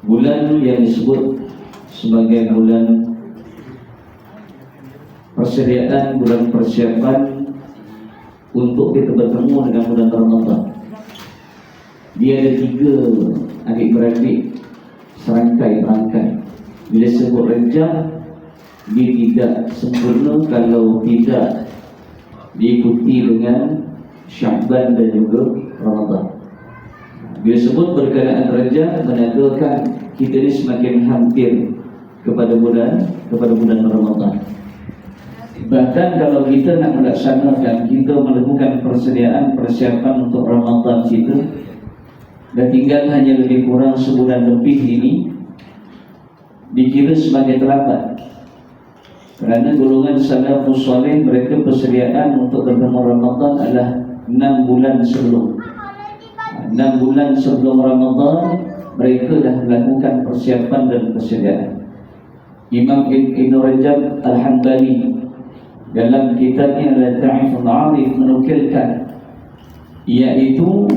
Bulan yang disebut sebagai bulan persediaan, bulan persiapan untuk kita bertemu dengan bulan Ramadan. Dia ada 3 adik-beradik serangkai-rangkai. Bila sebut Rajab, dia tidak sempurna kalau tidak diikuti dengan Sya'ban dan juga Ramadan. Bila sebut berkenaan Rajab, menandakan kita ini semakin hampir kepada bulan Ramadan. Bahkan kalau kita nak melaksanakan, kita melakukan persediaan persiapan untuk Ramadan kita, dan tinggal hanya lebih kurang sebulan lebih ini, dikira sebagai terlambat. Kerana golongan salafus saleh, mereka persediaan untuk bertemu Ramadan adalah 6 bulan sebelum. 6 bulan sebelum Ramadan mereka dah melakukan persiapan dan persediaan. Imam Ibn Rajab Al-Hanbali dalam kitabnya Al-Ta'iful Arif menukilkan, iaitu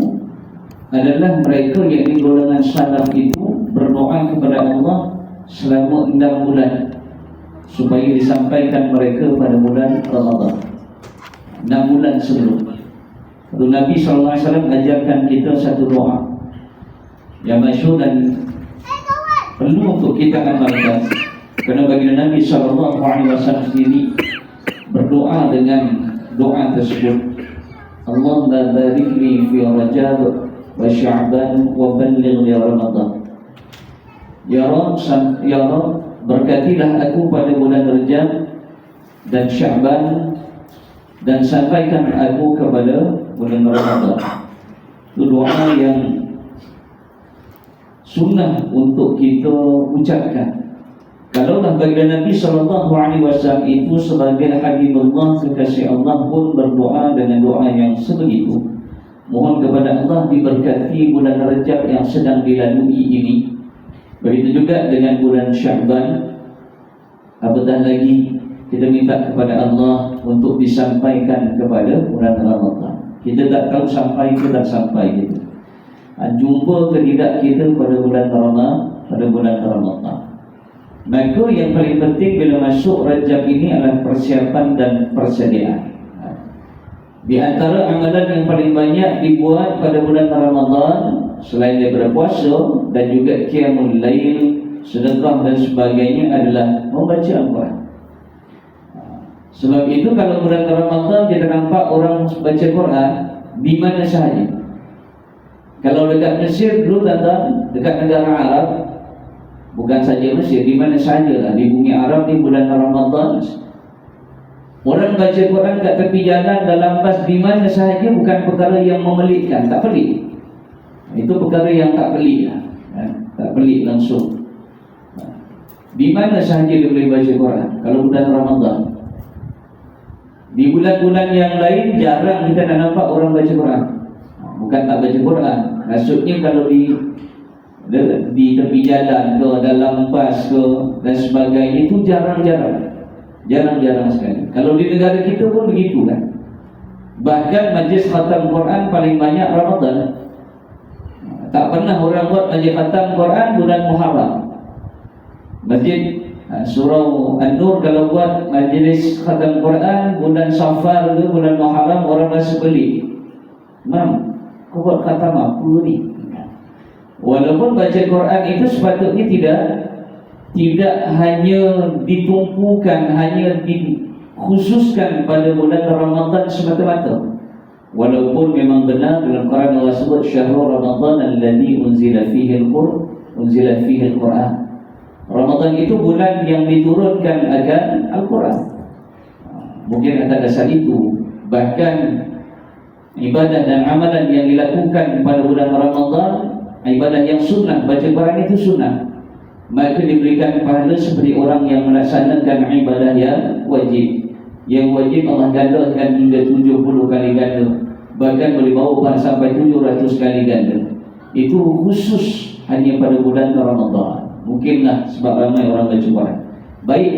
adalah mereka yang di golongan salaf itu berdoa kepada Allah selama 6 bulan supaya disampaikan mereka pada bulan Ramadan. 6 bulan sebelum. Lalu Nabi SAW mengajarkan kita satu doa yang masyhur dan perlu untuk kita amalkan. Kerana baginda Nabi SAW sendiri berdoa dengan doa tersebut, Allahumma barik li fi Rajab wa Sya'ban wa balligh li Ramadan. Ya Rabb, berkatilah aku pada bulan Rajab dan Sya'ban, dan sampaikan aku kepada bulan Ramadan. Itu doa yang sunnah untuk kita ucapkan. Kalaulah baginda Nabi SAW itu sebagai Habibullah, kekasih Allah, pun berdoa dengan doa yang sebegitu, mohon kepada Allah diberkati bulan Rajab yang sedang dilalui ini. Begitu juga dengan bulan Sya'ban. Apatah lagi kita minta kepada Allah untuk disampaikan kepada bulan Ramadan. Kita tak tahu sampai ke tak sampai kita. Jumpa ke tidak kita pada bulan Ramadan. Maka yang paling penting bila masuk Rajab ini adalah persiapan dan persediaan. Di antara amalan yang paling banyak dibuat pada bulan Ramadan, selain daripada puasa dan juga qiyamul lail, sedekah dan sebagainya, adalah membaca Al-Quran. Sebab itu kalau bulan Ramadan kita nampak orang baca Quran di mana sahaja. Kalau dekat Mesir dulu, dekat negara Arab, bukan saja Mesir, di mana sahaja di bumi Arab di bulan Ramadan, orang baca Quran kat tepi jalan, dalam bas, di mana sahaja, bukan perkara yang memelitkan, tak pelik. Itu perkara yang tak pelik, tak pelik langsung. Di mana sahaja dia boleh baca Quran kalau bulan Ramadan. Di bulan-bulan yang lain jarang kita nak nampak orang baca Quran. Bukan tak baca Quran, maksudnya kalau di tepi jalan ke, dalam bas ke dan sebagainya, itu jarang sekali. Kalau di negara kita pun begitu kan. Bahkan majlis khatam Quran paling banyak Ramadan. Tak pernah orang buat majlis khatam Quran bulan Muharram. Masjid Surau An-Nur kalau buat majlis khatam Quran bulan Safar ke bulan Muharram, orang rasa beli. Mam, kau buat khatam apa ni? Walaupun baca Quran itu sepatutnya tidak hanya ditumpukan, hanya dikhususkan pada bulan Ramadan semata-mata. Walaupun memang benar dalam Quran Allah sebut syahrul Ramadan alladzi unzila fihi al-Quran. Ramadan itu bulan yang diturunkan akan Al-Quran. Mungkin atas dasar itu, bahkan ibadah dan amalan yang dilakukan pada bulan Ramadan, ibadah yang sunnah, baca Quran itu sunnah, maka diberikan pahala seperti orang yang melaksanakan ibadah yang wajib. Yang wajib Allah gandakan hingga 70 kali ganda, bahkan boleh bawa sampai 700 kali ganda. Itu khusus hanya pada bulan Ramadan. Mungkinlah sebab ramai orang baca Quran. Baik,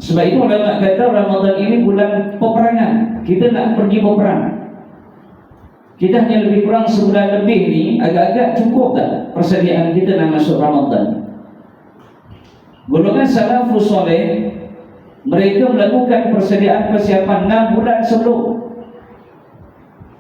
sebab itu ulama kata Ramadan ini bulan peperangan. Kita nak pergi berperang. Kita hanya lebih kurang sebulan lebih ni, agak-agak cukup tak persediaan kita nak masuk Ramadan? Golongan salafus soleh, mereka melakukan persediaan persiapan 6 bulan sebelum.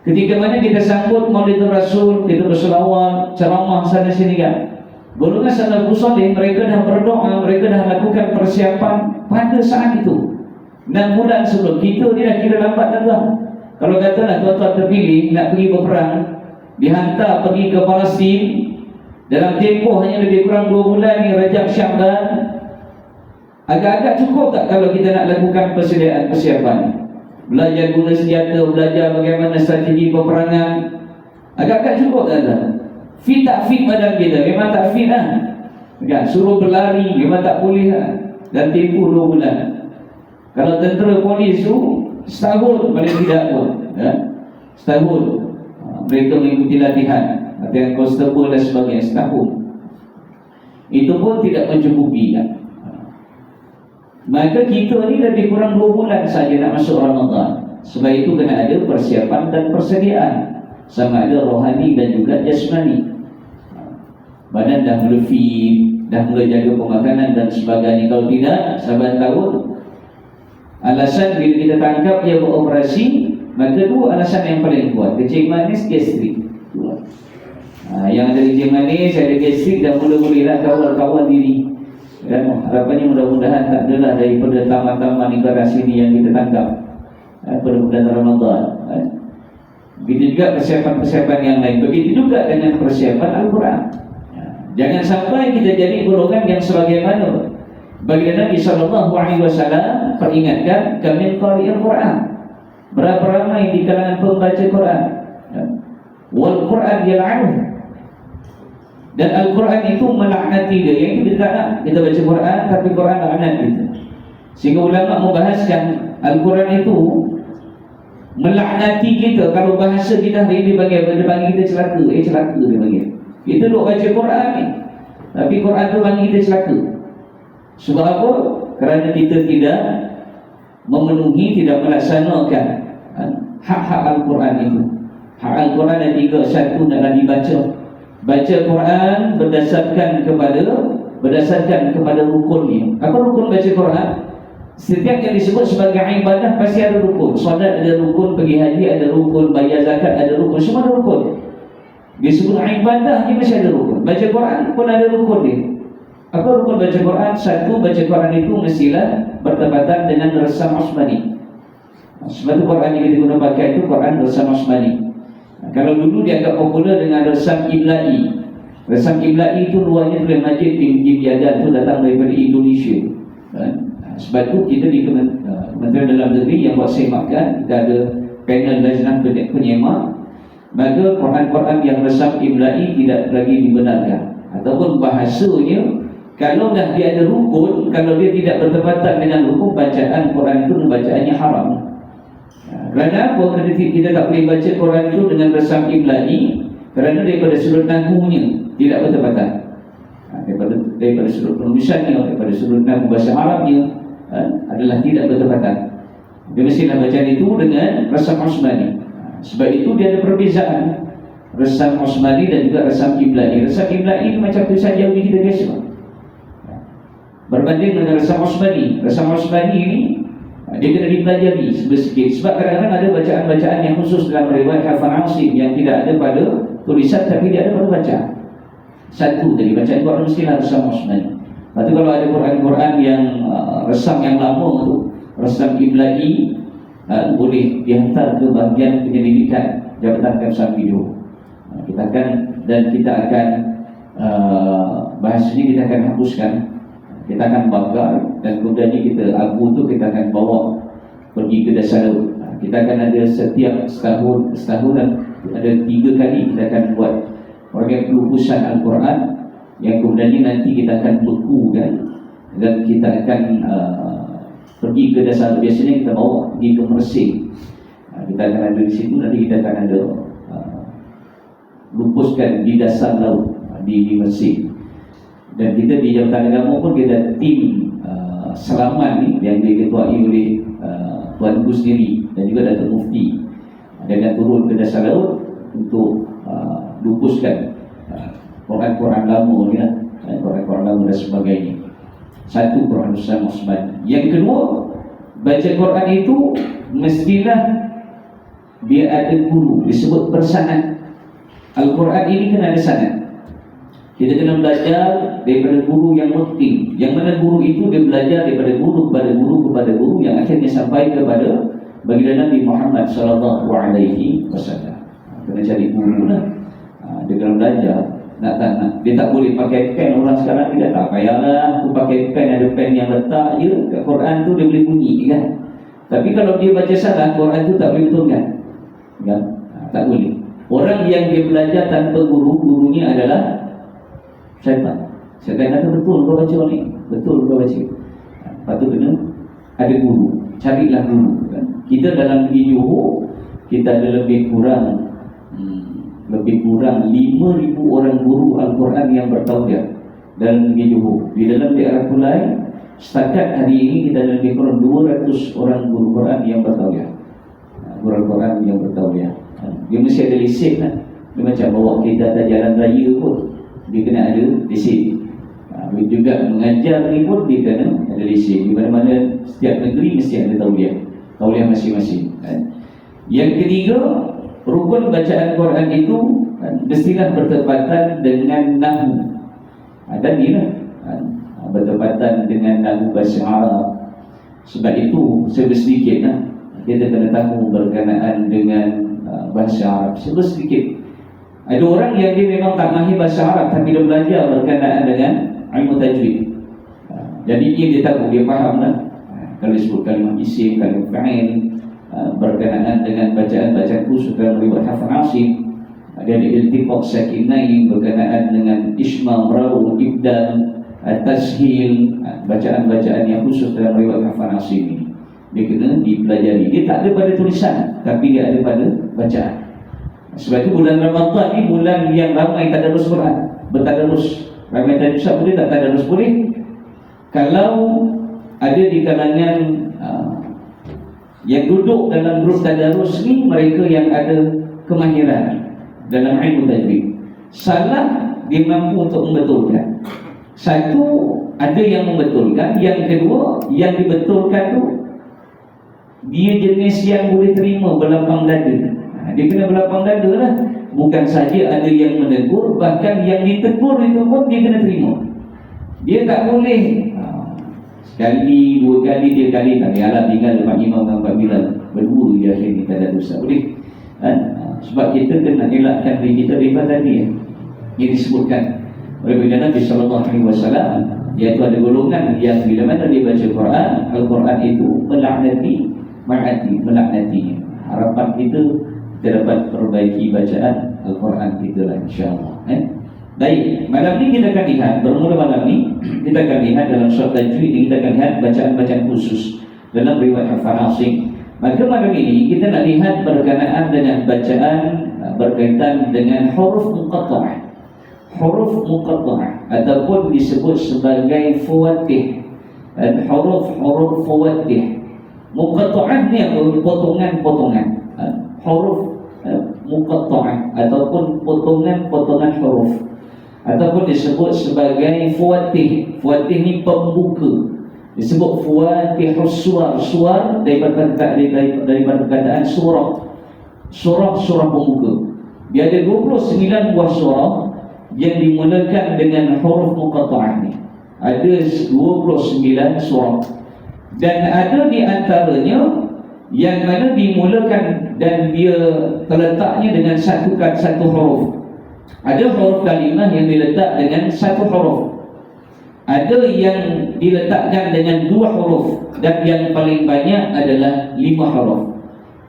Ketika mana kita sambut Maulid Rasul, kita berselawat, ceramah sana sini kan. Golongan salafus soleh, mereka dah berdoa, mereka dah lakukan persiapan pada saat itu 6 bulan sebelum. Kita ni dah kira lambat tuan. Kalau katalah tuan-tuan terpilih nak pergi berperang, dihantar pergi ke Palestin dalam tempoh hanya lebih kurang 2 bulan ni, Rajab Sya'ban, agak-agak cukup tak kalau kita nak lakukan persediaan persiapan? Belajar guna senjata, belajar bagaimana strategi peperangan, agak-agak cukup tak tuan? Fit tak fit badan kita? Memang tak fit lah kan? Suruh berlari memang tak boleh lah dan tempoh 2 bulan. Kalau tentera polis tu setahun paling tidak pun ya? Setahun mereka mengikuti latihan konstable dan sebagainya, setahun. Itu pun tidak mencukupi kan? Maka kita ni lebih kurang 2 bulan saja nak masuk Ramadan. Sebab itu kena ada persiapan dan persediaan, sama ada rohani dan juga jasmani. Badan dah mula fit, dah mula jaga pemakanan dan sebagainya. Kalau tidak, sahabat tahu alasan bila kita tangkap dia beroperasi, maka 2 alasan yang paling kuat: kencing manis, gastrik. Yang ada kencing manis, ada gastrik, dah mula-mula kawal-kawal diri kan? Harapannya mudah-mudahan tak adalah daripada taman-taman negara sini yang kita tangkap pada bulan Ramadan. Begitu juga persiapan-persiapan yang lain. Begitu juga dengan persiapan Al-Quran. Jangan sampai kita jadi golongan yang sebagaimana baginda Nabi SAW peringatkan, kami qari'il Quran, berapa ramai di kalangan pembaca Quran, wal Quran yal'anuh, dan Al-Quran itu melaknati dia. Yang itu kita tak nak, kita baca Quran tapi Quran laknat kita. Sehingga ulama membahaskan Al-Quran itu melaknati kita. Kalau bahasa kita hari ini dia bagi kita celaka, celaka dia bagi. Kita duk baca Quran ni, tapi Quran tu bagi kita celaka. Sebab apa? Kerana kita tidak memenuhi, tidak melaksanakan hak-hak Al-Quran itu. Hak Al-Quran ada 3. Satu, adalah dibaca. Baca Quran berdasarkan kepada rukunnya. Apa rukun baca Quran? Setiap yang disebut sebagai ibadah pasti ada rukun. Solat ada rukun, pergi haji ada rukun, bayar zakat ada rukun, semua ada rukun. Disebut ibadah ni mesti ada rukun. Baca Quran pun ada rukun dia. Apa rukun baca Quran? Satu, baca Quran itu mestilah bertepatan dengan resam Osmani. Sebab itu Quran yang kita guna pakai itu Quran resam Osmani. Kalau dulu dianggap popular dengan resam Imla'i. Resam Imla'i itu luarnya tulis majid di biadan itu datang daripada Indonesia. Sebab itu kita di Kementerian Dalam Negeri yang buat semakan, kita ada panel lajnah penyemak. Maka Quran-Quran yang resam Imla'i tidak lagi dibenarkan. Ataupun bahasanya, kalau dah dia ada rukun, kalau dia tidak bertepatan dengan rukun, bacaan Quran itu bacaannya haram. Kerana apa? Kerana kita tak boleh baca Quran itu dengan resam Imla'i, kerana daripada sudut nahwunya tidak bertepatan. Daripada sudut penulisannya, daripada sudut nahwu bahasa Arabnya adalah tidak bertepatan. Dia mestilah bacaan itu dengan resam Osmani. Sebab itu dia ada perbezaan resam Osmani dan juga resam Imla'i. Resam Imla'i macam tulisan Jawi kita biasa, berbanding dengan resam Osmani. Resam Osmani ini dia kena dipelajari sedikit. Sebab kadang-kadang ada bacaan-bacaan yang khusus dalam riwayat Hafan Asim yang tidak ada pada tulisan tapi dia ada pada bacaan. Satu tadi, bacaan Quran mestilah resam Osmani. Lepas tu kalau ada Quran-Quran yang resam yang lama tu, resam Imla'i, boleh dihantar ke bahagian penyelidikan Jabatan Kamsam Video. Kita akan bahas ini, kita akan hapuskan, kita akan bakar, dan kemudian kita abu tu kita akan bawa pergi ke dasar laut. Kita akan ada setiap setahun dan ada 3 kali kita akan buat program pelupusan Al-Quran yang kemudian nanti kita akan bekukan dan kita akan pergi ke dasar laut. Biasanya kita bawa pergi ke Mersing. Kita akan ada di situ, nanti kita akan ada lupuskan di dasar laut di Mersing. Dan kita di Jabatan Agama pun kita ada tim selamat ni yang diketuai oleh Tuan Gu sendiri dan juga Datuk Mufti. Dia akan turun ke dasar laut untuk lupuskan Quran-Quran lama ni lah, Quran-Quran lama dan sebagainya. Satu, Quran Nusra Musman. Yang kedua, baca Quran itu mestilah dia ada guru, disebut bersanad. Al-Quran ini kena ada sanad. Kita kena belajar daripada guru yang mukti. Yang mana guru itu dia belajar daripada guru kepada guru kepada guru, yang akhirnya sampai kepada baginda Nabi Muhammad sallallahu alaihi wasallam. Kena cari guru lah. Dia kena belajar. Dia tak boleh pakai pen. Orang sekarang dia tak payahlah aku pakai pen, ada pen yang letak je kat Quran tu dia boleh bunyi kan. Tapi kalau dia baca salah, Quran tu tak boleh betulkan kan? Tak boleh. Orang yang dia belajar tanpa guru, gurunya adalah syaitan. Syaitan kata betul kau baca ni, betul kau baca. Lepas tu kena ada guru. Carilah guru kan? Kita dalam negeri Johor, kita ada lebih kurang 5,000 orang guru Al-Quran yang bertauhid dalam negeri Johor. Di dalam daerah Kulai, setakat hari ini kita ada lebih kurang 200 orang guru Quran yang bertauhid. Guru Al-Quran yang bertauhid. Dia mesti ada lesen lah. Dia macam bawa kita atas jalan raya pun, dia kena ada lesen. Dia juga mengajar ni pun dia kena ada lesen. Di mana-mana setiap negeri mesti ada tauhid masing-masing. Yang ketiga, rukun bacaan Quran itu mestilah bertepatan dengan nahwu. Dan ni lah bertepatan dengan nahwu bahasa Arab. Sebab itu sedikit lah kita kena tahu berkenaan dengan bahasa Arab sedikit. Ada orang yang dia memang tak mahir bahasa Arab, tapi dia belajar berkenaan dengan ilmu tajwid. Jadi dia tahu, dia faham lah. Kalau disebut kalimah isim, kalimah fa'il, berkenaan dengan bacaan-bacaan khusus dalam riwayat Hafan Asim, ada iltiqaq sakinain berkenaan dengan isma, merawu, ibdal, tashil, bacaan-bacaan yang khusus dalam riwayat Hafan Asim ini. Dia kena dipelajari. Dia tak ada pada tulisan, tapi dia ada pada bacaan. Sebab itu bulan Ramadan ni bulan yang ramai tadarus Quran, bertadarus. Ramai tadarus boleh tak tadarus? Boleh. Kalau ada di kalangan yang duduk dalam grup tadarus ni, mereka yang ada kemahiran dalam ilmu tajwid, salah dia mampu untuk membetulkan. Satu, ada yang membetulkan. Yang kedua, yang dibetulkan tu dia jenis yang boleh terima berlapang dada. Dia kena berlapang dada lah. Bukan saja ada yang menegur, bahkan yang ditegur itu pun dia kena terima. Dia tak boleh sekali, 2 kali, 3 kali tak payahlah tinggal depan imam dan Pak Bilal berdua dia akhirnya tak ada dosa. Boleh sebab kita kena elakkan diri kita daripada tadi yang disebutkan oleh baginda Nabi sallallahu alaihi wasallam, iaitu ada golongan yang bila mana dia baca Quran, Al-Quran itu melaknatinya. Harapan kita dapat perbaiki bacaan Al-Quran kita lah, insya-Allah. Baik, malam ni kita akan lihat, bermula malam ni kita akan lihat dalam surat tajwid ini, kita akan lihat bacaan-bacaan khusus dalam riwayat Hafan Asim. Maka malam ini kita nak lihat berkenaan dengan bacaan berkaitan dengan huruf muqatta'ah. Huruf muqatta'ah ataupun disebut sebagai fawatih. Huruf fawatih. Muqatta'ah ni potongan-potongan. Huruf muqatta'ah ataupun potongan-potongan huruf, ataupun disebut sebagai fawatih. Fawatih ni pembuka. Disebut fawatihus suwar. Suwar daripada perkataan surah. Surah pembuka. Dia ada 29 buah surah yang dimulakan dengan huruf muqatta'ah ni. Ada 29 surah. Dan ada di antaranya yang mana dimulakan dan dia terletaknya dengan satu huruf. Ada huruf kalimah yang diletak dengan satu huruf. Ada yang diletakkan dengan 2 huruf, dan yang paling banyak adalah 5 huruf.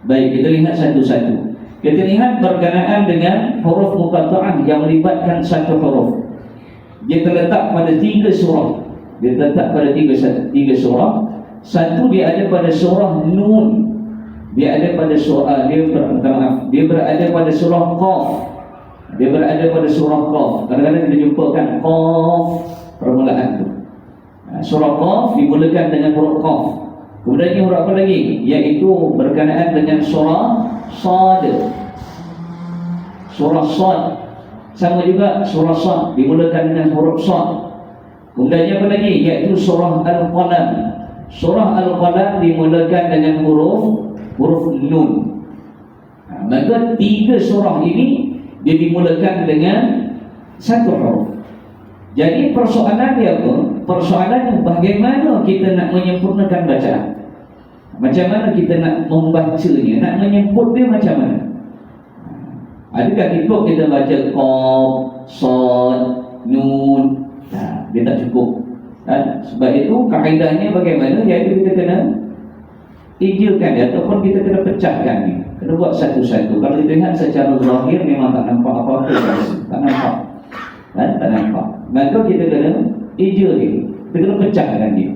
Baik, kita lihat satu-satu. Kita lihat berkenaan dengan huruf muqatta'ah yang melibatkan satu huruf. Dia terletak pada 3 surah. Dia terletak pada 3 surah. Satu dia ada pada surah Nun. Dia ada pada surah dia berada pada surah Qaf. Dia berada pada surah Qaf. Kadang-kadang kita jumpakan Qaf permulaan tu. Surah Qaf dimulakan dengan huruf Qaf. Kemudian huruf apa lagi? Iaitu berkenaan dengan surah Sad. surah Shad. Sama juga surah Shad dimulakan dengan huruf Shad. Kemudian apa lagi? Iaitu surah Al-Qalam. Surah Al-Qalam dimulakan dengan huruf Nun. Maka 3 surah ini dia dimulakan dengan satu huruf. Jadi persoalan dia apa? Persoalannya bagaimana kita nak menyempurnakan bacaan. Macam mana kita nak membacanya, nak menyebut dia macam mana? Adakah kita baca Qaf, Shad, Nun? Dia tak cukup. Sebab itu kaedahnya bagaimana? Iaitu kita kena ejakan dia ataupun kita kena pecahkan dia. Kena buat satu-satu. Kalau kita lihat secara zahir memang tak nampak apa-apa. Tak nampak. Tak nampak. Maka kita kena eja dia. Kita kena pecahkan dia.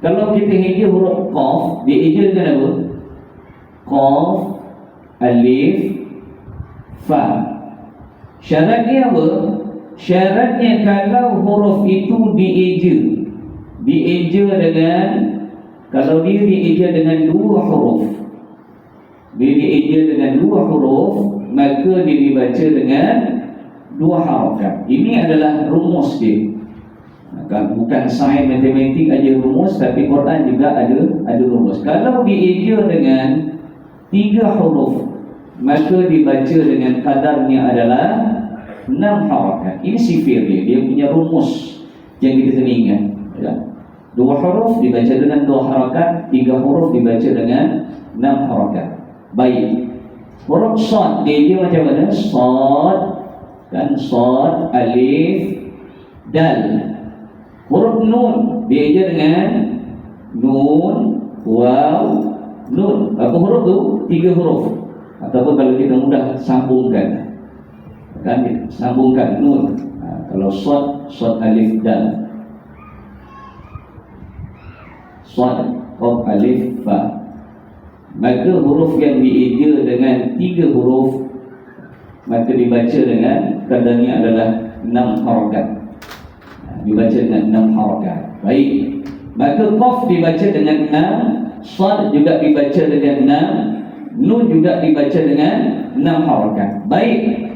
Kalau kita eja huruf Qaf, dia eja dengan apa? Qaf, Alif, Fa. Syaratnya apa? Syaratnya kalau huruf itu dieja dengan, kalau dia dieja dengan 2 huruf, dia dieja dengan 2 huruf, maka dia dibaca dengan 2 harakat. Ini adalah rumus dia. Bukan sains matematik aja rumus, tapi Quran juga ada rumus. Kalau dieja dengan 3 huruf, maka dibaca dengan kadarnya adalah 6 harakat. Ini sifir dia punya rumus yang kita kena ingat. 2 huruf dibaca dengan 2 harakat, 3 huruf dibaca dengan 6 harakat. Baik. Huruf Shad dia macam mana? Shad, kan, Shad, Alif, Dal. Huruf Nun dia dengan Nun, Waw, Nun. Berapa huruf tu? 3 huruf. Ataupun kalau kita mudah sambungkan, kan, sambungkan Nun. Kalau Shad, Alif, Dal. Shad, Qaf, Alif, Fa. Maka huruf yang dieja dengan 3 huruf, maka dibaca dengan kadarnya adalah 6 harakat. Dibaca dengan 6 harakat. Baik. Maka Qaf dibaca dengan 6, Shad juga dibaca dengan 6, Nun juga dibaca dengan 6 harakat. Baik.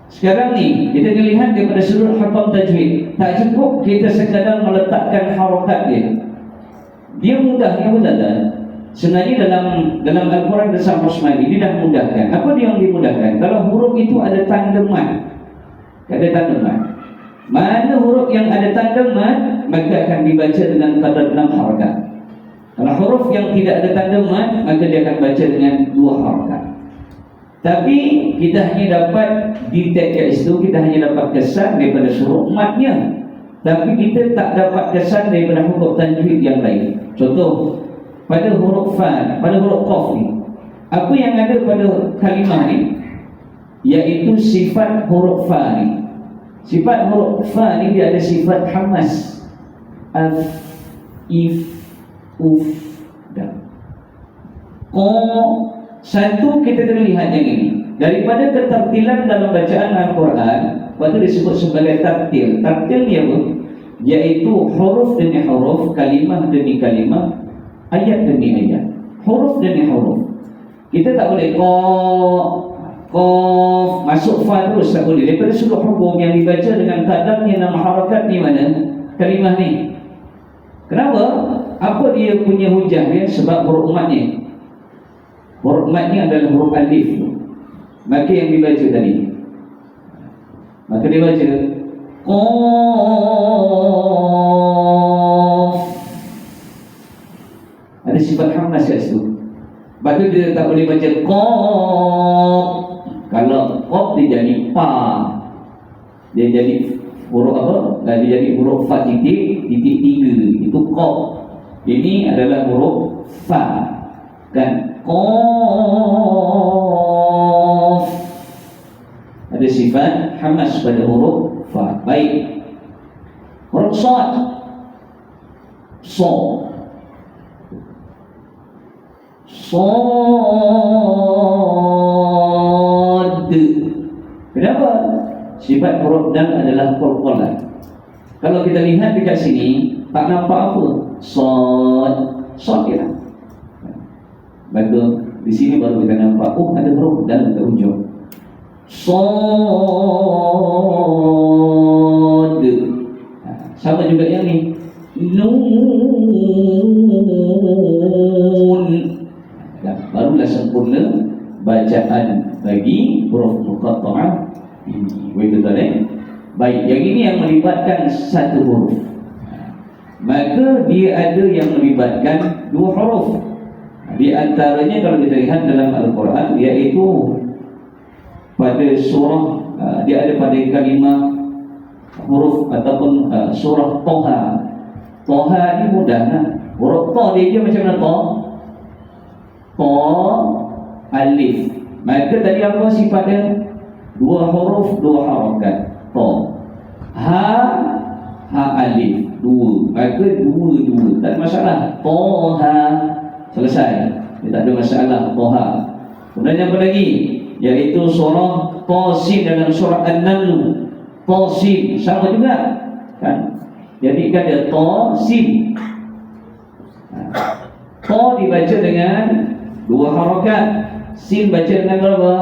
Sekarang ni kita lihat daripada sudut hakam tajwid, tak cukup kita sekadar meletakkan harakat dia. Dia mudahnya mudah. Sebenarnya dalam Al-Quran dan Sahih Usmani dia dah mudahkan. Apa dia yang dimudahkan? Kalau huruf itu ada tanda mat. Mana huruf yang ada tanda mat, maka akan dibaca dengan kadar 6 harakat. Kalau huruf yang tidak ada tanda mat, maka dia akan baca dengan 2 harakat. Tapi kita hanya dapat detect kat situ, kita hanya dapat kesan daripada huruf matnya. Tapi kita tak dapat kesan daripada huruf tajwid yang lain. Contoh, pada huruf Fa, pada huruf Qaf ni, apa yang ada pada kalimah ni? Iaitu sifat huruf Fa ni. Sifat huruf Fa ni dia ada sifat hamas. Af, if, uf, dan Qa. Satu kita kena lihat yang ini. Daripada ketertilan dalam bacaan Al-Quran, waktu disebut sebagai tartil. Tartil ni apa? Iaitu huruf demi huruf, kalimah demi kalimah, ayat demi ayat, huruf demi huruf. Kita tak boleh Qaf masuk Fa terus, tak boleh. Daripada sudut hukum yang dibaca dengan kadarnya 6 harakat ni mana kalimah ni. Kenapa? Apa dia punya hujah dia? Sebab huruf matnya. Huruf matnya adalah huruf alif. Maka yang dibaca tadi, maka dia baca Qaf. Ada sifat hamas kat situ. Lepas tu dia tak boleh baca Qaf. Kalau Qaf dia jadi Pa. Dia jadi huruf apa? Dia jadi huruf Fa titik 3. Itu Qaf. Ini adalah huruf Fa. Kan? Qaf. Ada sifat hamas pada huruf Fa. Baik. Huruf Shad. Shad. Kenapa? Sifat huruf dal adalah qalqalah. Kalau kita lihat dekat sini, tak nampak apa. Shad ya. Baru di sini baru kita nampak, ada huruf dal dekat ujung. Sad. Sama juga yang ni. Nun. Barulah sempurna bacaan bagi huruf muqatta'ah ini. Betul tak? Baik, yang ini yang melibatkan satu huruf. Maka dia ada yang melibatkan dua huruf. Di antaranya kalau kita lihat dalam Al-Quran, iaitu pada surah, dia ada pada kalimah huruf ataupun surah Toha. Toha ni mudah lah. Huruf To dia macam mana To? To alif. Maka tadi apa sifatnya? Dua huruf, dua harakat. To. Ha alif. Dua. Maka dua. Tak ada masalah. Toha. Selesai. Dia tak ada masalah. Toha. Kemudian apa lagi? Iaitu surah Tasin dalam surah An-Naml. Tasin. Sama juga. Kan? Jadi kan dia Tasin. To dibaca dengan dua harakat. Sin baca dengan berapa?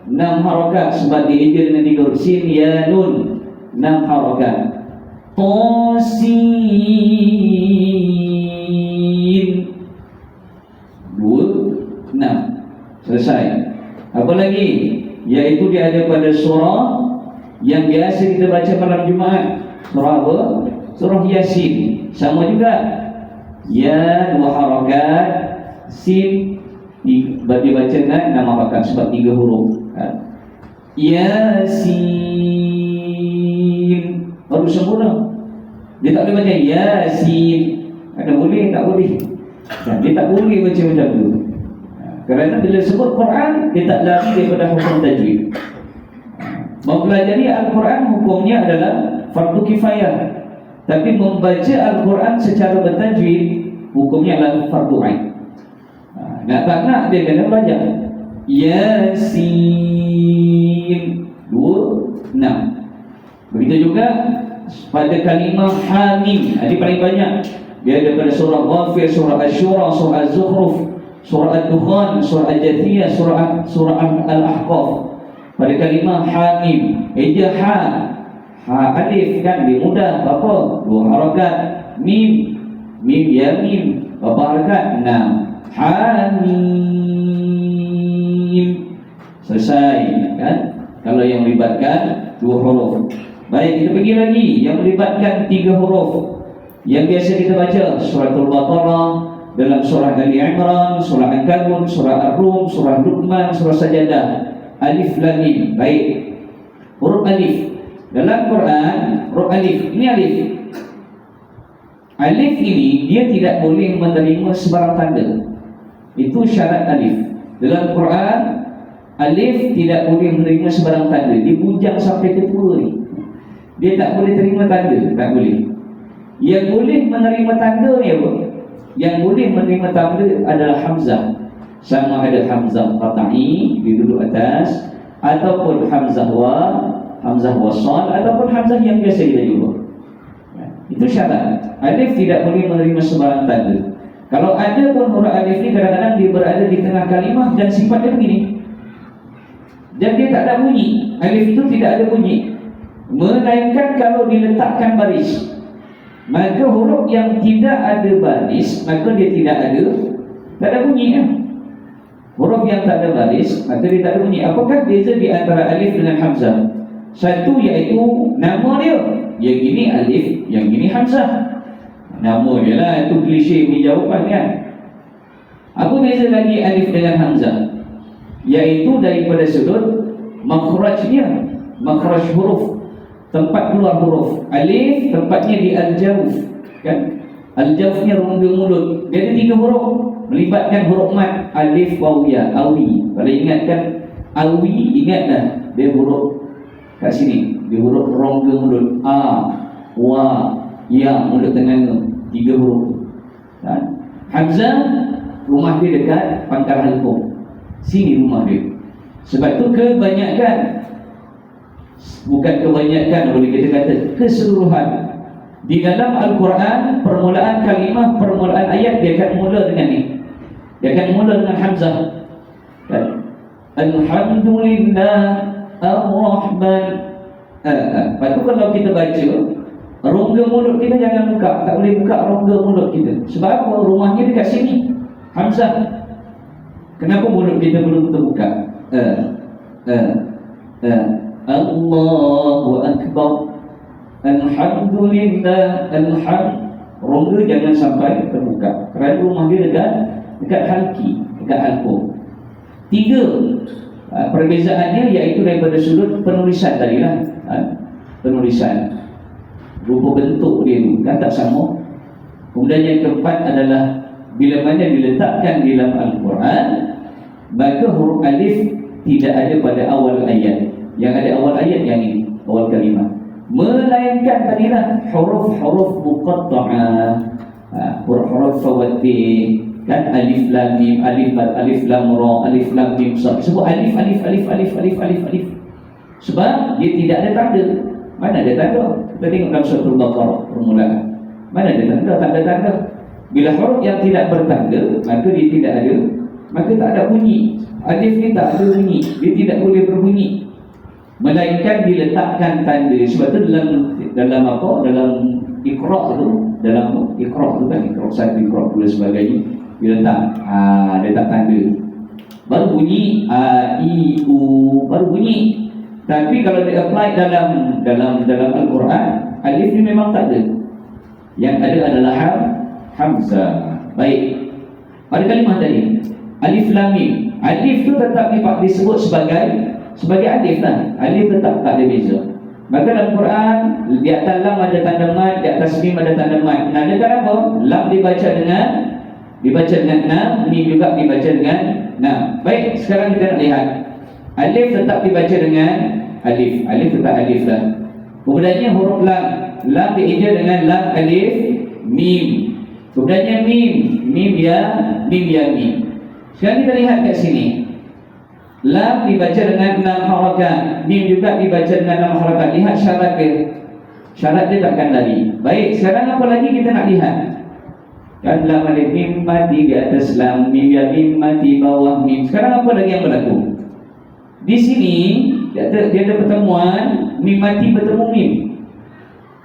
6 harakat. Sebab diija dengan 3 huruf. Sin, ya, nun. 6 harakat. Tasin 2, 6. Selesai. Apa lagi? Iaitu dia ada pada surah yang biasa kita baca malam Jumaat. Surah apa? Surah Yasin. Sama juga. Ya, 2 harakat. Sin dibaca dengan 6 harakat sebab 3 huruf. Yasin. Baru sempurna. Dia tak boleh baca Yasin. Ada boleh? Tak boleh. Dia tak boleh baca macam tu. Kerana bila sebut Quran, dia tak lari daripada hukum tajwid. Mempelajari Al-Quran hukumnya adalah fardu kifayah. Tapi membaca Al-Quran secara bertajwid hukumnya adalah fardu ain. Nak tak nak dia kena belajar. Yasin 2, 6. Begitu juga pada kalimah Hamim. Ini paling banyak. Dia ada pada surah Ghafir, surah Asy-Syura, surah Az-Zukhruf, surah Ad-Dukhan, surah Al-Jathiyah, surah Al-Ahqaf. Pada kalimah Hamim, eja ha alif kan dia mudah. Berapa? 2 harakat. Mim ya mim. Berapa harakat? 6. Hamim. Selesai kan? Kalau yang melibatkan 2 huruf. Baik, kita pergi lagi yang melibatkan 3 huruf. Yang biasa kita baca suratul Baqarah, dalam surah Ali Imran, surah Al-Ankabut, surah Ar-Rum, surah Luqman, surah Sajadah. Alif lam mim. Baik. Huruf alif dalam Quran, huruf alif. Ini alif. Alif ini dia tidak boleh menerima sebarang tanda. Itu syarat alif. Dalam Quran, alif tidak boleh menerima sebarang tanda. Dia bujang sampai ke tua ni. Dia tak boleh terima tanda. Tak boleh. Yang boleh menerima tanda ni apa? Yang boleh menerima tanda adalah Hamzah. Sama ada Hamzah Qata'i di duduk atas, ataupun Hamzah wasal, ataupun Hamzah yang biasa kita jumpa. Itu syarat. Alif tidak boleh menerima sebarang tanda. Kalau ada pun huruf alif ni kadang-kadang dia berada di tengah kalimah dan sifatnya begini. Dan dia tak ada bunyi. Alif itu tidak ada bunyi. Melainkan kalau diletakkan baris. Maka huruf yang tidak ada baris, maka dia tak ada bunyi kan? Huruf yang tak ada baris, maka dia tak ada bunyi. Apakah beza di antara alif dengan hamzah? Satu iaitu nama dia. Yang ini alif, yang ini hamzah. Nama dia lah, itu klise punya jawapan kan? Apa beza lagi alif dengan hamzah? Iaitu daripada sudut makhrajnya, makhraj huruf, tempat keluar huruf. Alif tempatnya di al-jawf kan? Al-jawfnya rongga mulut. Dia ada 3 huruf melibatkan huruf mat. Alif, waw, ya, awi. Kalau ingatkan awi, ingat dah dia huruf kat sini. Dia huruf rongga mulut. A, wa, ya, mulut tengah. 3 huruf kan? Hamzah, rumah dia dekat pangkal halqum. Sini rumah dia. Sebab tu kebanyakan, bukan kebanyakan, boleh kita kata keseluruhan di dalam Al-Quran, permulaan kalimah, permulaan ayat dia akan mula dengan ni. Dia akan mula dengan hamzah kan? Alhamdulillah Ar-Rahman. Lepas tu kalau kita baca, rongga mulut kita jangan buka, tak boleh buka rongga mulut kita. Sebab apa? Rumahnya dekat sini, Hamzah. Kenapa mulut kita belum terbuka? Allahu Akbar, Alhamdulillah, rongga jangan sampai terbuka kerana rumah dia dekat halki, dekat halqum. 3 perbezaannya iaitu daripada sudut penulisan tadi lah. Penulisan, rupa bentuk dia tu kan tak sama. Kemudian yang keempat adalah bila mana diletakkan di dalam Al-Quran, maka huruf alif tidak ada pada awal ayat. Yang ada awal ayat yang ini, awal kalimah. Melainkan tadilah huruf-huruf muqatta'ah, huruf-huruf fawattih, kan alif lam mim, alif lam ra, alif lam mim sad. Sebut alif. Sebab dia tidak ada tanda. Mana ada tanda? Kita tengok dalam surah Al-Baqarah permulaan. Mana ada tanda? Tak ada tanda. Bila huruf yang tidak bertanda, maka dia tidak ada, maka tak ada bunyi. Alif ni tak ada bunyi, dia tidak boleh berbunyi, melainkan diletakkan tanda. Sebab tu dalam apa? Dalam Iqra tu, dalam Iqra tu kan, Iqra 1, Iqra 2 dan sebagainya, diletak letak tanda. Baru bunyi a i u, baru bunyi. Tapi kalau dia apply dalam Al-Quran, alif ni memang tak ada. Yang ada adalah Hamzah. Baik. Pada kalimah tadi, alif lam mim. Alif tu tetap disebut sebagai alif lah. Alif tetap tak ada beza. Maka dalam Quran, di atas lam ada tanda mad, di atas mim ada tanda mad. Nandakan apa? Lam dibaca dengan nam, mim juga dibaca dengan nam. Baik, sekarang kita nak lihat. Alif tetap dibaca dengan alif. Alif tetap alif lah. Kemudiannya huruf lam dieja dengan lam alif mim. Kemudiannya mim ya mim. Sekarang kita lihat kat sini. Lam dibaca dengan 6 harakat, mim juga dibaca dengan 6 harakat. Lihat syarat dia. Syarat dia takkan lari. Baik, sekarang apa lagi kita nak lihat? Kan lam alif mim mati di atas lam, mim ya mim mati bawah mim. Sekarang apa lagi yang berlaku? Di sini dia ada pertemuan mim mati bertemu mim.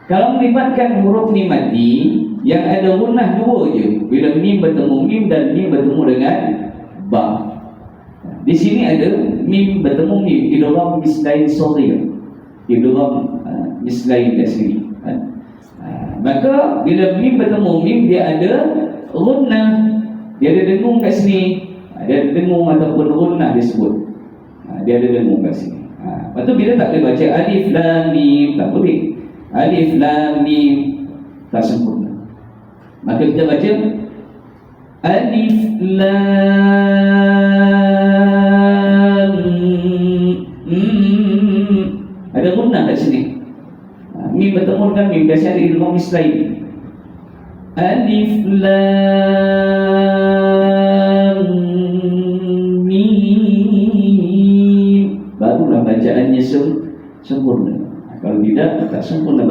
Kalau melibatkan huruf mim mati, yang ada gunnah 2 je. Bila mim bertemu mim dan mim bertemu dengan ba. Di sini ada mim bertemu mim, idgham mislain shaghir. Idgham mislain kat sini. Maka bila mim bertemu mim, dia ada gunnah. Dia ada dengung kat sini. Dia ada dengung ataupun gunnah disebut. Dia ada dengung kat sini. Lepas tu bila tak boleh baca alif lam mim, tak boleh. Alif lam mim tak sempurna. Maka kita baca alif lam mim. Ada gunnah kat sini. Mim bertemu dengan mim, biasanya ada idgham mislain. Alif lam mim. Barulah bacaannya sempurna. Kalau tidak, tak sempurna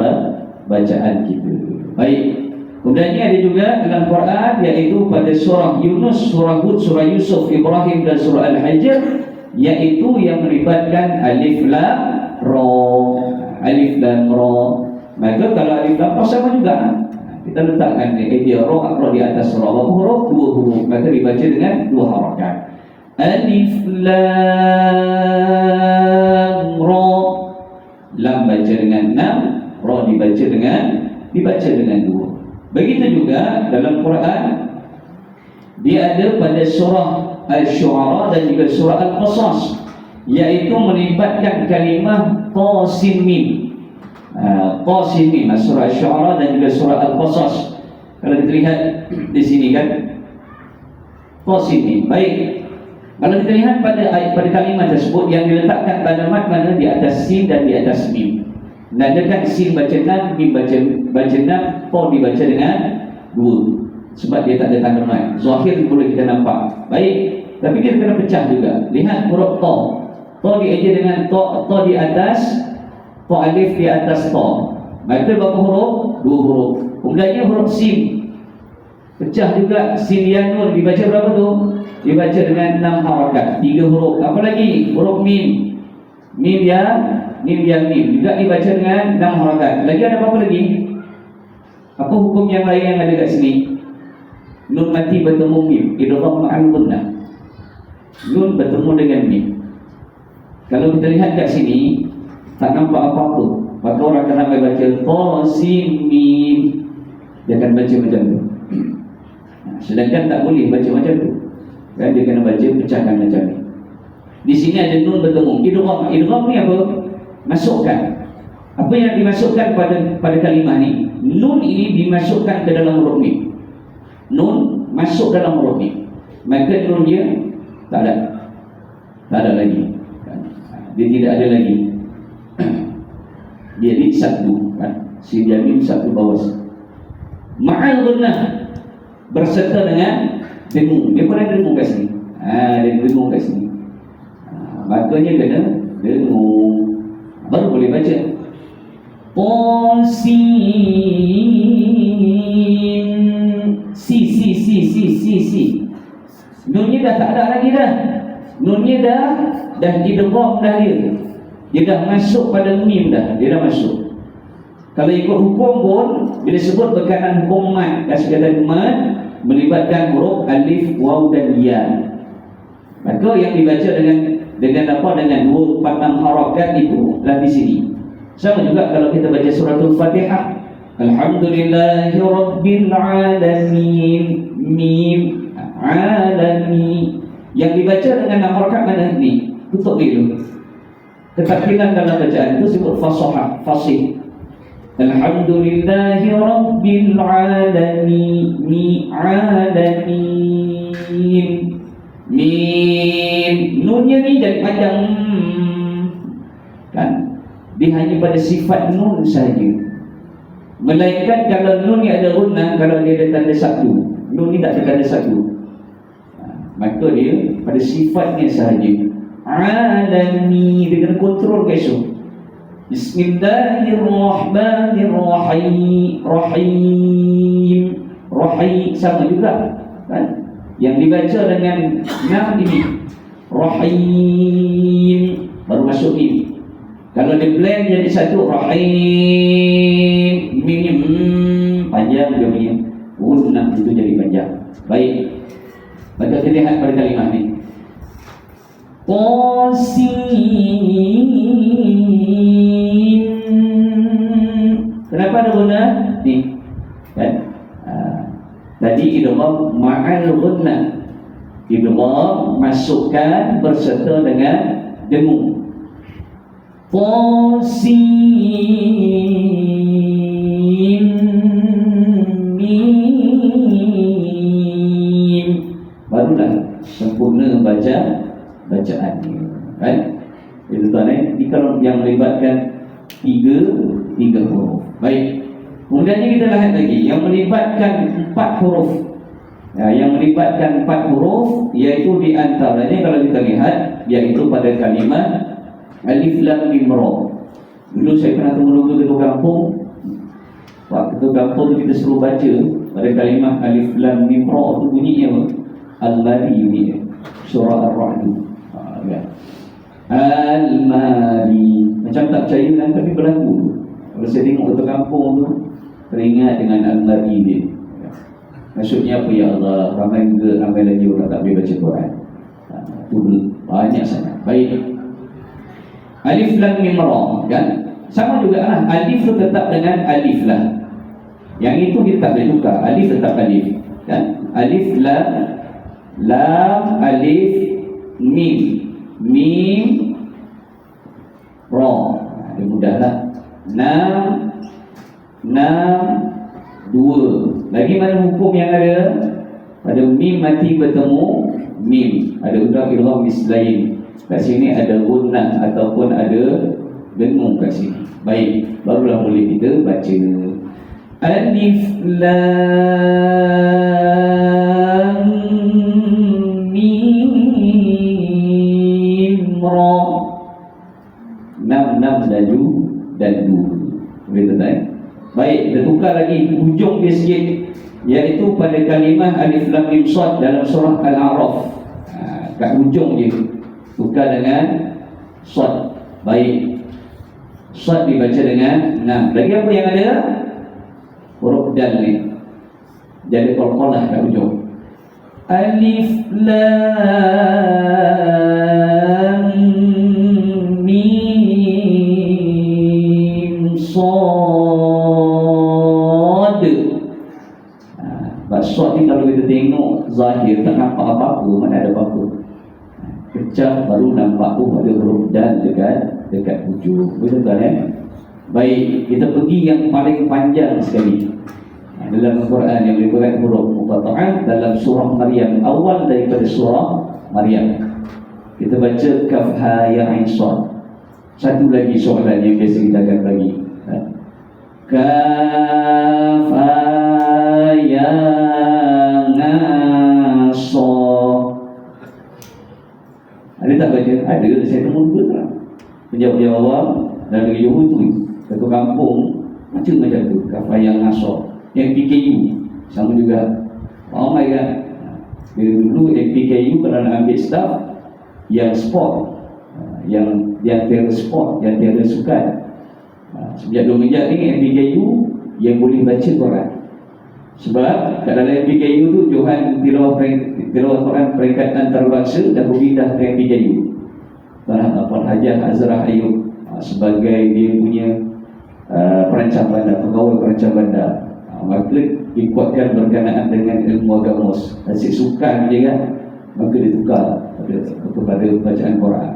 bacaan kita. Baik. Kemudiannya ada juga dalam Quran, iaitu pada surah Yunus, surah Hud, surah Yusuf, Ibrahim dan surah Al-Hijr, iaitu yang melibatkan alif lam ra. Alif lam ra. Maka kalau alif lam ra sama juga. Kita letakkan dia ra di atas ra. Berapa huruf? 2 huruf. Maka dibaca dengan 2 harakat. Alif lam ra. Lam baca dengan 6, ra dibaca dengan 2. Begitu juga dalam Quran, dia ada pada surah Al-Syu'ara dan juga surah Al-Qasas, iaitu melibatkan kalimah qasim mim. Qasim mim, surah Al-Syu'ara dan juga surah Al-Qasas. Kalau kita lihat di sini kan, qasim mim. Baik. Kalau kita lihat pada kalimah tersebut yang diletakkan tanda mad mana di atas sin dan di atas mim. Nandakan sin baca nam, mim baca nam, ta dibaca dengan 2. Sebab dia tak ada tanda mad. Zahir boleh kita nampak. Baik. Tapi kita kena pecah juga. Lihat huruf ta. Ta dieja dengan ta di atas, ta alif di atas ta. Maka berapa huruf? 2 huruf. Kemudiannya huruf sin. Pecah juga, sin ya nun dibaca berapa tu? Dibaca dengan 6 harakat, 3 huruf. Apa lagi? Huruf mim. Mim yang mim juga dibaca dengan 6 harakat. Lagi ada apa lagi? Apa hukum yang lain yang ada kat sini? Nun mati bertemu mim, idgham ma'al gunnah. Nun bertemu dengan mim. Kalau kita lihat kat sini tak nampak apa-apa, maka orang akan baca qasim mim, dia akan baca macam tu. Sedangkan tak boleh baca macam tu, kan? Dia kena baca pecahkan macam ni. Di sini ada nun bertemu. Idgham ni apa? Masukkan. Apa yang dimasukkan pada kalimah ni? Nun ini dimasukkan ke dalam huruf mim. Nun masuk dalam huruf mim. Maka nun dia tak ada. Tak ada lagi. Dia tidak ada lagi. Dia di satu, kan? Si mim satu bawah. Ma'al gunnah, berserta dengan dengung. Dia pun ada dengung kat sini. Dia dengung kat sini. Makanya kena dengung, baru boleh baca. Si. Nunnya dah tak ada lagi dah. Nunnya dah idgham dah dia. Dia dah masuk pada mim dah. Dia dah masuk. Kalau ikut hukum pun, bila sebut berkenaan hukum mat, kata-kata mat melibatkan huruf alif, waw dan ya. Maka yang dibaca dengan apa? Dengan 2, 4, 6 harakat itu lah di sini. Sama juga kalau kita baca suratul Fatihah, Alhamdulillahirabbil alamin, mim alami. Yang dibaca dengan 6 harakat mana ni? Tutup dulu. Ketakhiran dalam bacaan itu sebut fasih. Alhamdulillahirabbil alamin, mim. Nunnya ni jadi panjang, kan? Dia hanya pada sifat nun saja. Melainkan kalau nun ni ada gunnah, kalau dia ada tanda satu, nun ni tak ada tanda satu, maka dia pada sifatnya sahaja. Alami, dia kena kontrol guys. Bismillahirrahmanirrahim. Rahim sama juga, kan? Yang dibaca dengan nam ini Rahim, baru masuk ini. Kalau dia blend jadi satu, Rahim, mim panjang dia punya, gunnah itu jadi panjang. Baik, maka kita lihat pada kalimah ni. Qasim. Kenapa ada gunnah ni? Kan? Tadi idgham ma'al gunnah. Idgham masukkan berserta dengan dengung. Qasim mim. Barulah sempurna bacaan ni, kan? Itu tuan ini kalau yang melibatkan tiga huruf. Baik. Kemudian kita lihat lagi yang melibatkan 4 huruf. Yang melibatkan 4 huruf, iaitu di antaranya kalau kita lihat, iaitu pada kalimat alif lam mim ra. Dulu saya pernah tunggu ketua kampung. Waktu ketua kampung kita suruh baca pada kalimat alif lam mim ra tu bunyinya apa? Al-Mari bunyinya. Surah Ar-Ra'd. Al-Mari. Macam tak percaya kan, tapi berlaku. Kalau saya tengok ketua kampung tu, teringat dengan Al-Mari dia. Maksudnya apa? Ya Allah, ramai lagi orang tak boleh baca Quran. Itu banyak sangat. Baik. Alif lam mim ra, kan? Sama juga lah. Alif tu tetap dengan alif lah. Yang itu kita tak boleh tukar. Alif tetap alif, kan? Alif lam alif mim ra. Dia mudahlah. 6 2. Lagi mana hukum yang ada? Pada mim mati bertemu mim, ada idgham mislain. Kat sini ada gunnah ataupun ada dengung kat sini. Baik, barulah boleh kita baca alif lam mim ra. 6 laju dan 2. Boleh tak? Baik, kita tukar lagi hujung dia sikit, iaitu pada kalimah alif lam mim sad dalam surah Al-A'raf. Kat hujung dia tukar dengan sad. Baik. Sad dibaca dengan 6. Lagi apa yang ada? Huruf dal ni. Jadi qalqalah kat ujung. Alif lam mim sad. Sad ni kalau kita tengok zahir tak nampak apa-apa, mana ada apa-apa. Pecah baru nampak ada huruf dal dekat ujung. Betul tak Baik, kita pergi yang paling panjang sekali. Dalam Al-Quran yang berberat huruf muqatta'ah dalam surah Maryam, awal daripada surah Maryam. Kita baca kaf ha ya ain sad. Satu lagi soalan yang biasa kita akan bagi. Kaf ha ya sad. Ada tak baca? Ada, saya temu dua tak. Penjawab awam dan negeri Johor tu, satu kampung macam tu, kaf ha ya sad. Yang PKU sama juga. Ramai kan. Dulu PKU kalau nak ambil staff yang sport, yang tiada sport, yang tiada sukan. Sejak 2 minggu ni PKU yang boleh baca Quran. Sebab kat dalam PKU tu Johan tilawah Quran peringkat antarabangsa dah berpindah ke PKU. Puan Hajah Azrah Ayub sebagai dia punya perancang bandar, pegawai perancang bandar. Maka dikuatkan berkenaan dengan ilmu agama, asyik sukan je kan, maka dia tukar kepada bacaan Quran.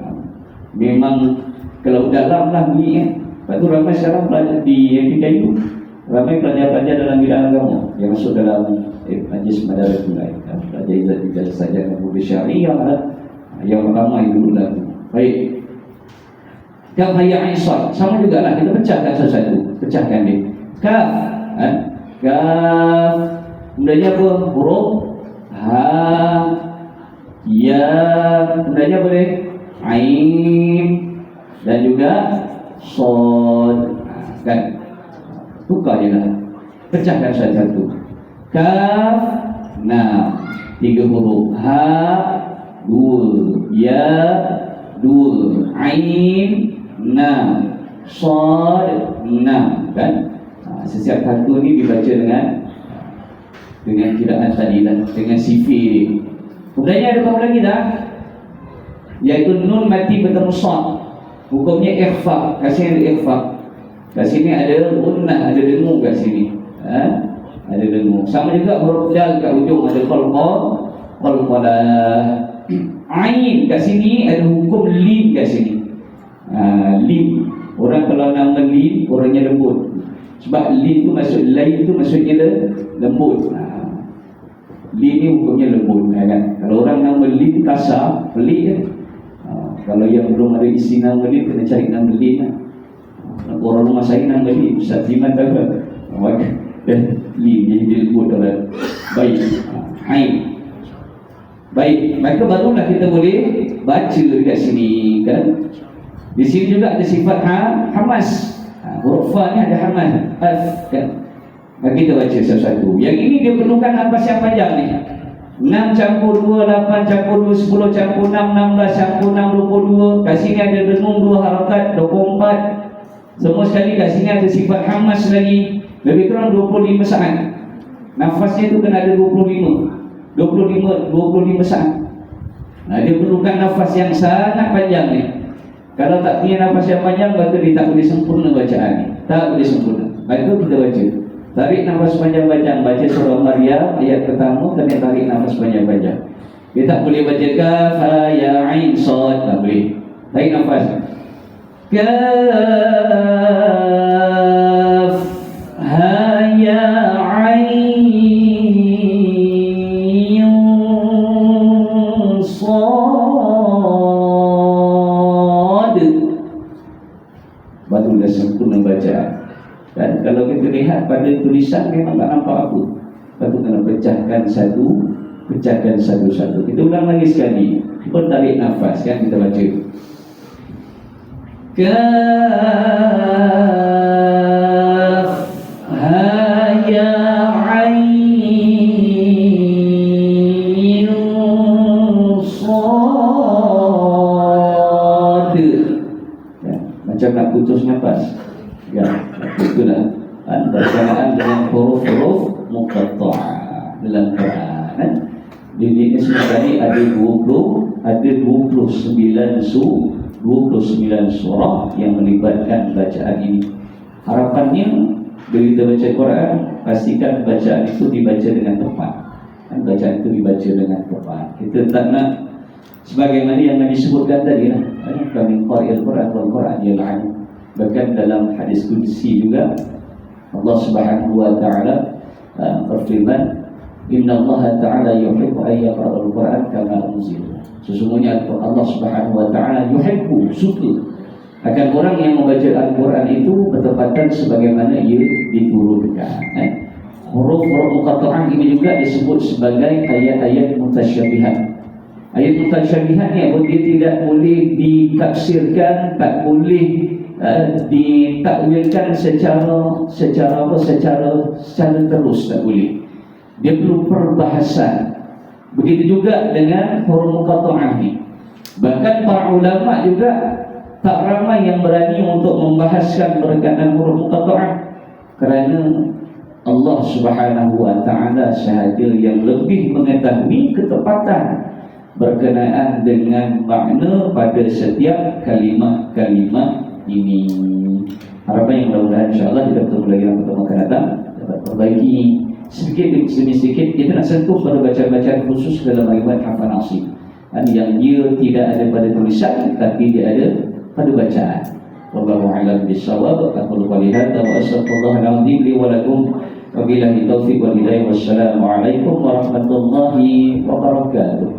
Memang kalau dalam lah bunyi kan. Lepas tu ramai sekarang pelajar di PKU, ramai pelajar-pelajar dalam bidang agama yang masuk dalam majlis madaratul lain, pelajar izat juga saja Abu Syariah lah, yang ramai dulu lah. Baik, kaf ha ya ain sad sama jugalah, kita pecahkan satu-satu, pecahkan dia. Kaf kaf, kemudiannya apa? Huruf ha ya, kemudiannya boleh ain dan juga sad kan, tukar je lah, pecahkan satu-satu. Kaf 6, 3 huruf, ha 2, ya 2, ain 6, sad 6 kan. Setiap satu ni dibaca dengan kiraan tadi lah, dengan sifir dia. Kemudiannya ada apa lagi dah? Iaitu nun mati bertemu sad. Hukumnya ikhfa. Kat sini ada ikhfa. Kat sini ada gunnah, ada dengung kat sini. Ada dengung. Sama juga huruf dal kat ujung ada qalqalah. Ain kat sini ada hukum lin kat sini. Lin. Orang kalau nama lin, orangnya lembut. Sebab lin tu lain tu maksudnya lembut. Lin ni hukumnya lembut kan. Kalau orang nama lin kasar, pelik kan. Kalau yang belum ada isi nama lin, kena cari nama lin lah. Orang rumah saya nama lin, Ustaz Ziman tak apa. Maka lin dia lembut orang. Baik. Ain. Baik, maka barulah kita boleh baca dekat sini kan. Di sini juga ada sifat hamas. Huruf fa ni ada hamas, alf kan. Mari kita baca satu-satu. Yang ini dia perlukan nafas yang panjang ni. 6 campur 2, 8 campur 2, 10 campur 6, 16 campur 6, 22. Kat sini ada dengung 2 harakat, 24. Semua sekali kat sini ada sifat hamas lagi. Lebih kurang 25 saat. Nafasnya tu kena ada 25 saat. Dia perlukan nafas yang sangat panjang ni. Kalau tak punya nafas yang panjang, maka dia tak boleh sempurna bacaan ni. Tak boleh sempurna. Maka kita baca. Tarik nafas panjang-panjang. Baca surah Maryam ayat pertama, kena tarik nafas panjang-panjang. Dia tak boleh baca kaf ha ya ain sad, tak boleh. Tarik nafas. Kaf ha ya ain sad, barulah sempurna bacaan. Dan kalau kita lihat pada tulisan memang tak nampak apa. Lepas tu kena pecahkan satu-satu. Kita ulang lagi sekali. Kita tarik nafas kan, kita baca. Kaf ha ya ain sad. itulah berkenaan dengan huruf-huruf muqatta'ah dalam Quran. Di sini tadi ada 29 surah yang melibatkan bacaan ini. Harapannya bila kita baca Quran, pastikan bacaan itu dibaca dengan tepat. Bacaan itu dibaca dengan tepat. Kita tak nak sebagaimana yang disebutkan tadi lah, kami qari'il Quran wal Quran yal'an. Bahkan dalam hadis qudsi juga Allah Subhanahu wa taala berfirman, Inna Allah Ta'ala yuhibbu an yaqra'al Quran kama unzila. Sesungguhnya Allah Subhanahu wa taala yuhibbu, suka akan orang yang membaca Al-Quran itu bertepatan sebagaimana ia diturunkan. Huruf-huruf muqatta'ah ini juga disebut sebagai ayat-ayat mutasyabihat. Ayat mutasyabihat ni dia tidak boleh ditafsirkan, tak boleh ditakwilkan secara terus, tak boleh. Dia perlu perbahasan. Begitu juga dengan huruf muqatta'ah ni. Bahkan para ulama juga tak ramai yang berani untuk membahaskan berkaitan huruf muqatta'ah, kerana Allah Subhanahu wa taala sahaja yang lebih mengetahui ketepatan berkenaan dengan makna pada setiap kalimah-kalimah ini. Harapan yang mudah-mudahan insya-Allah kita bertemu lagi dalam pertemuan akan datang, dapat perbaiki sedikit demi sedikit. Kita nak sentuh pada bacaan-bacaan khusus dalam riwayat hafal nasib yang dia tidak ada pada tulisan tapi dia ada pada bacaan. Wallahu a'lam bissawab. Aqulu qouli hadza wa astaghfirullahal azim li wa lakum wa billahi taufiq wal hidayah. Wassalamu alaikum warahmatullahi wabarakatuh.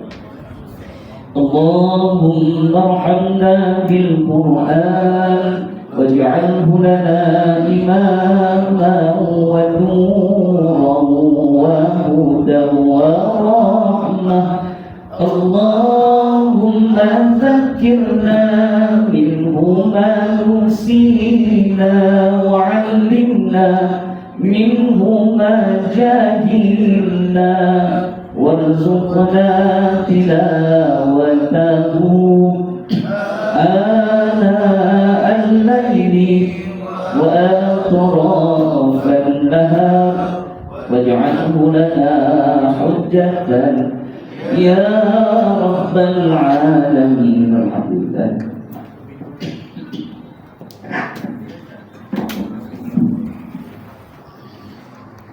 Allahumma arhamna bil Qur'an waj'alhu lana imaman wa nuran wa hudan wa rahmah. Allahumma dhakkirna minhu ma nusina wa 'allimna minhu ma jahilna warzuqna tilawatahu ana al-layli wa atrafan nahar waj'alhu lana hujjatan ya rabbal alamin. Alhamdulillah.